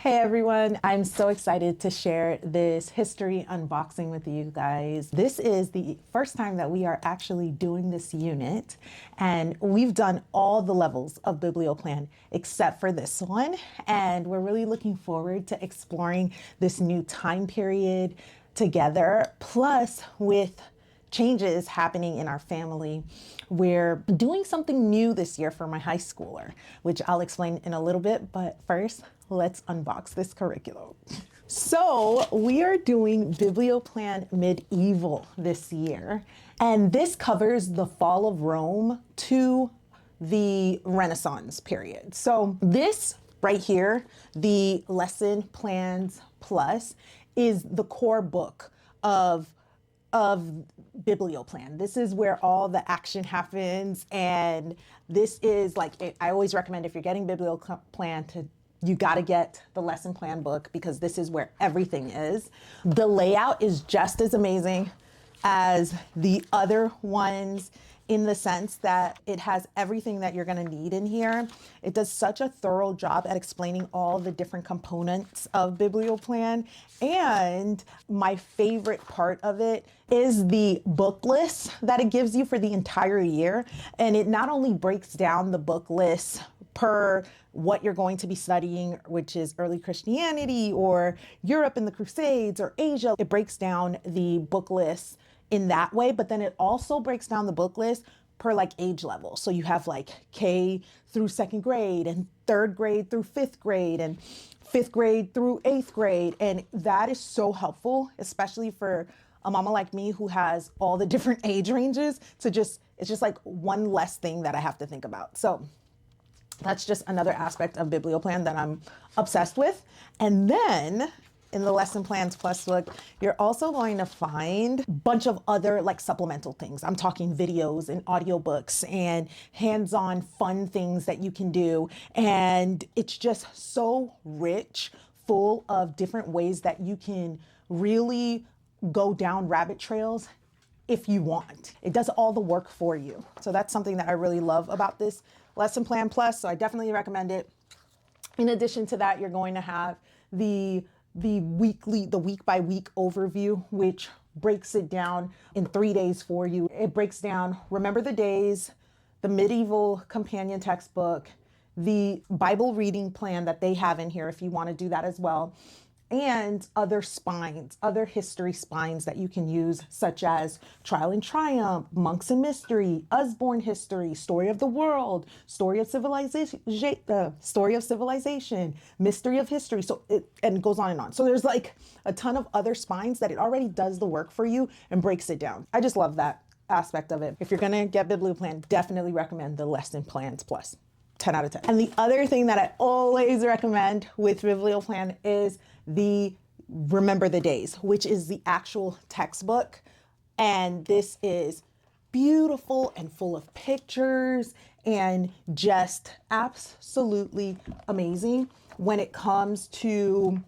Hey everyone, I'm so excited to share this history unboxing with you guys. This is the first time that we are actually doing this unit, and we've done all the levels of Biblioplan except for this one, and we're really looking forward to exploring this new time period together, plus with changes happening in our family. We're doing something new this year for my high schooler, which I'll explain in a little bit, but first, let's unbox this curriculum. So we are doing Biblioplan Medieval this year, and this covers the fall of Rome to the Renaissance period. So this right here, the Lesson Plans Plus, is the core book of Biblioplan. This is where all the action happens, and this is like, I always recommend if you're getting Biblioplan you got to get the lesson plan book because this is where everything is. The layout is just as amazing as the other ones in the sense that it has everything that you're going to need in here. It does such a thorough job at explaining all the different components of Biblioplan. And my favorite part of it is the book list that it gives you for the entire year. And it not only breaks down the book list per what you're going to be studying, which is early Christianity or Europe in the Crusades or Asia. It breaks down the book list in that way, but then it also breaks down the book list per like age level. So you have like K through second grade and third grade through fifth grade and fifth grade through eighth grade. And that is so helpful, especially for a mama like me who has all the different age ranges it's just like one less thing that I have to think about. So that's just another aspect of Biblioplan that I'm obsessed with. And then in the Lesson Plans Plus book, you're also going to find a bunch of other like supplemental things. I'm talking videos and audiobooks and hands-on fun things that you can do. And it's just so rich, full of different ways that you can really go down rabbit trails if you want. It does all the work for you. So that's something that I really love about this Lesson Plan Plus. So I definitely recommend it. In addition to that, you're going to have the week by week overview, which breaks it down in 3 days for you. It breaks down Remember the Days, the medieval companion textbook, the Bible reading plan that they have in here if you want to do that as well, and other spines, other history spines that you can use, such as Trial and Triumph, Monks and Mystery, Usborne History, Story of the World, Story of Civilization, Mystery of History. So it goes on and on. So there's like a ton of other spines that it already does the work for you and breaks it down. I just love that aspect of it. If you're gonna get Biblioplan, definitely recommend the Lesson Plans Plus. 10 out of 10. And the other thing that I always recommend with Biblioplan is the Remember the Days, which is the actual textbook. And this is beautiful and full of pictures and just absolutely amazing when it comes to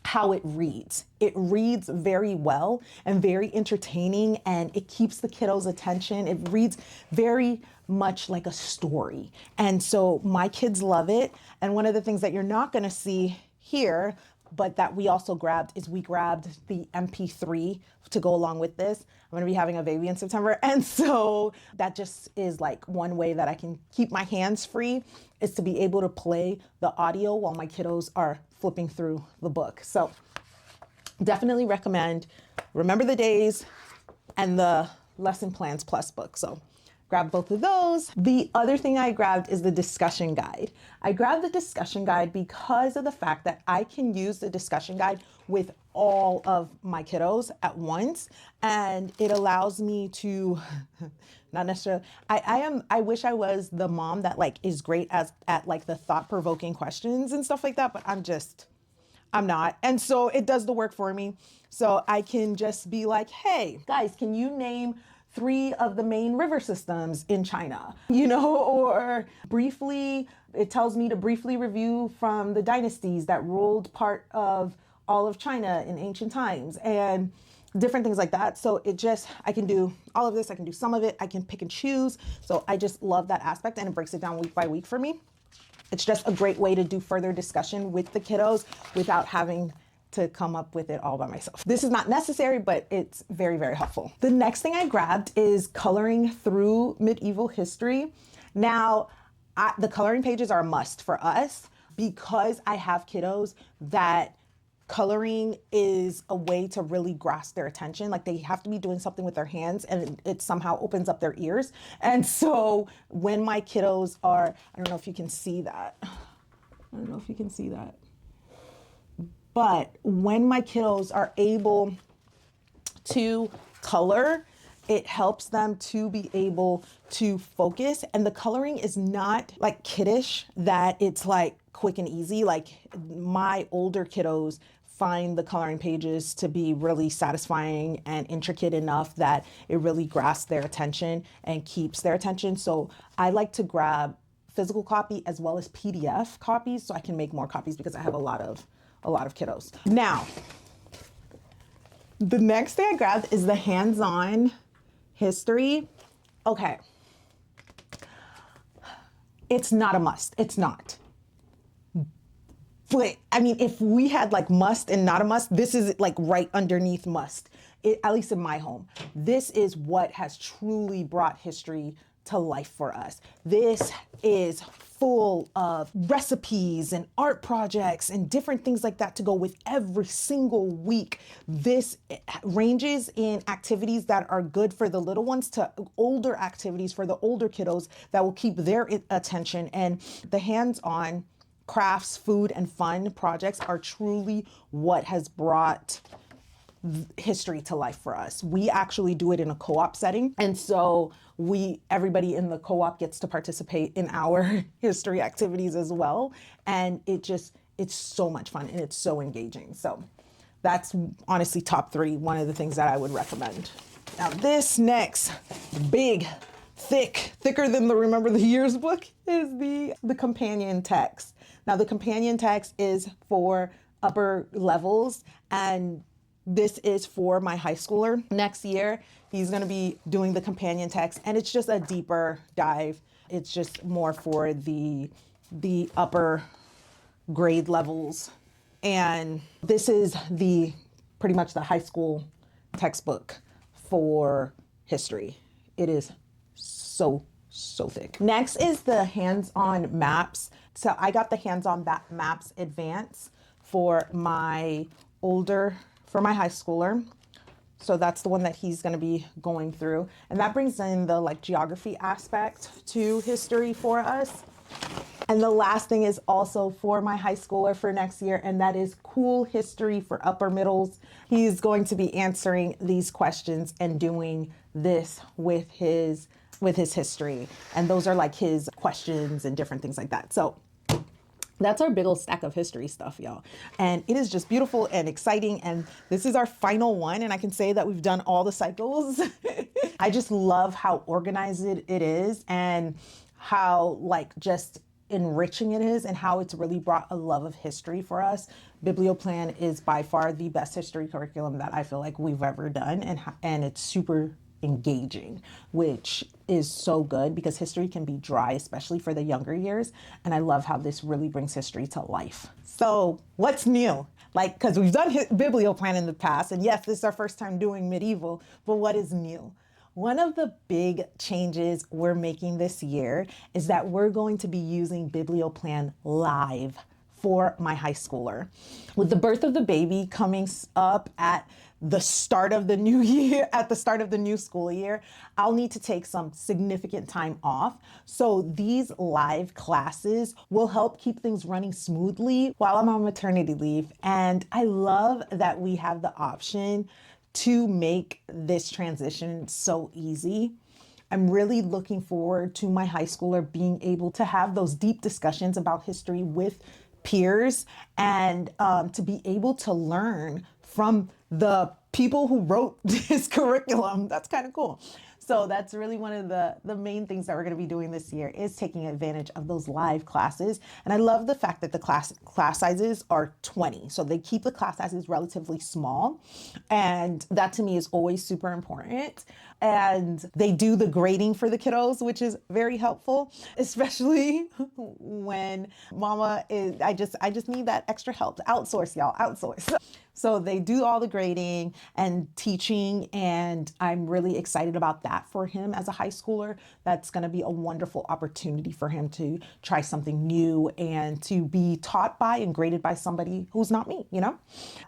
how it reads. It reads very well and very entertaining, and it keeps the kiddos' attention. It reads very much like a story. And so my kids love it. And one of the things that you're not going to see here, but that we also grabbed, is we grabbed the MP3 to go along with this. I'm going to be having a baby in September. And so that just is like one way that I can keep my hands free, is to be able to play the audio while my kiddos are flipping through the book. So definitely recommend Remember the Days and the Lesson Plans Plus book. So grab both of those. The other thing I grabbed is the discussion guide. I grabbed the discussion guide because of the fact that I can use the discussion guide with all of my kiddos at once. And it allows me to, not necessarily, I wish I was the mom that like is great at like the thought-provoking questions and stuff like that, but I'm not. And so it does the work for me. So I can just be like, hey, guys, can you name 3 of the main river systems in China? Or briefly, it tells me to briefly review from the dynasties that ruled part of all of China in ancient times and different things like that. So I can do all of this. I can do some of it. I can pick and choose. So I just love that aspect, and it breaks it down week by week for me. it's just a great way to do further discussion with the kiddos without having to come up with it all by myself. This is not necessary, but it's very, very helpful. The next thing I grabbed is Coloring Through Medieval History. Now, the coloring pages are a must for us because I have kiddos that coloring is a way to really grasp their attention. Like they have to be doing something with their hands and it somehow opens up their ears. And so when my kiddos are, I don't know if you can see that. But when my kiddos are able to color, it helps them to be able to focus. And the coloring is not like kiddish, that it's like quick and easy. Like my older kiddos find the coloring pages to be really satisfying and intricate enough that it really grasps their attention and keeps their attention. So I like to grab physical copy as well as PDF copies so I can make more copies because I have a lot of kiddos. Now, the next thing I grabbed is the hands-on history. Okay. It's not a must. It's not. But I mean, if we had like must and not a must, this is like right underneath must, at least in my home. This is what has truly brought history to life for us. This is full of recipes and art projects and different things like that to go with every single week. This ranges in activities that are good for the little ones to older activities for the older kiddos that will keep their attention. And the hands-on crafts, food, and fun projects are truly what has brought history to life for us. We actually do it in a co-op setting. And so everybody in the co-op gets to participate in our history activities as well. And it's so much fun and it's so engaging. So that's honestly top 3, one of the things that I would recommend. Now this next big, thicker than the Remember the Years book is the companion text. Now the companion text is for upper levels, and this is for my high schooler. Next year, he's gonna be doing the companion text, and it's just a deeper dive. It's just more for the upper grade levels. And this is pretty much the high school textbook for history. It is so thick. Next is the hands-on maps. So I got the hands-on maps advance for my high schooler. So that's the one that he's going to be going through. And that brings in the like geography aspect to history for us. And the last thing is also for my high schooler for next year, and that is cool history for upper middles. He's going to be answering these questions and doing this with his history. And those are like his questions and different things like that. So that's our big old stack of history stuff, y'all. And it is just beautiful and exciting. And this is our final one. And I can say that we've done all the cycles. I just love how organized it is and how like just enriching it is and how it's really brought a love of history for us. BiblioPlan is by far the best history curriculum that I feel like we've ever done. And it's super engaging, which is so good because history can be dry, especially for the younger years. And I love how this really brings history to life. So what's new? Like, because we've done BiblioPlan in the past, and yes, this is our first time doing medieval, but what is new? One of the big changes we're making this year is that we're going to be using BiblioPlan live for my high schooler. With the birth of the baby coming up at the start of the new year, at the start of the new school year, I'll need to take some significant time off. So these live classes will help keep things running smoothly while I'm on maternity leave. And I love that we have the option to make this transition so easy. I'm really looking forward to my high schooler being able to have those deep discussions about history with peers and to be able to learn from the people who wrote this curriculum. That's kind of cool. So that's really one of the main things that we're going to be doing this year is taking advantage of those live classes. And I love the fact that the class sizes are 20. So they keep the class sizes relatively small. And that to me is always super important. And they do the grading for the kiddos, which is very helpful, especially when mama is, I just need that extra help. Outsource, y'all, outsource. So they do all the grading and teaching, and I'm really excited about that for him as a high schooler. That's going to be a wonderful opportunity for him to try something new and to be taught by and graded by somebody who's not me, you know?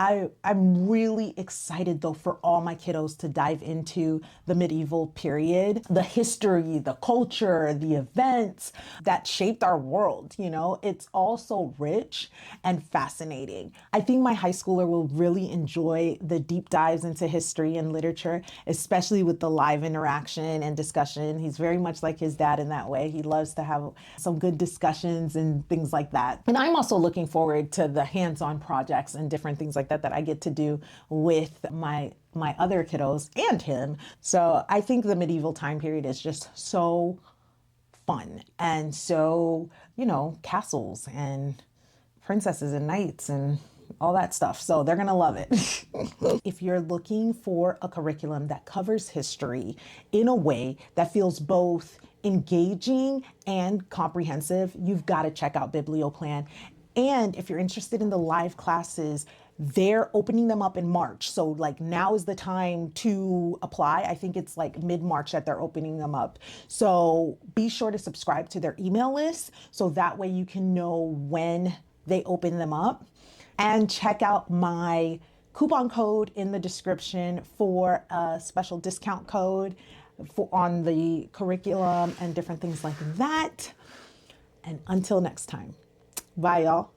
I'm really excited though for all my kiddos to dive into the medieval period, the history, the culture, the events that shaped our world, you know? It's all so rich and fascinating. I think my high schooler will really enjoy the deep dives into history and literature, especially with the live interaction and discussion. He's very much like his dad in that way. He loves to have some good discussions and things like that. And I'm also looking forward to the hands-on projects and different things like that that I get to do with my other kiddos and him. So I think the medieval time period is just so fun. And so, you know, castles and princesses and knights and all that stuff. So they're going to love it. If you're looking for a curriculum that covers history in a way that feels both engaging and comprehensive, you've got to check out BiblioPlan. And if you're interested in the live classes, they're opening them up in March. So like now is the time to apply. I think it's like mid-March that they're opening them up. So be sure to subscribe to their email list so that way you can know when they open them up. And check out my coupon code in the description for a special discount code on the curriculum and different things like that. And until next time, bye y'all.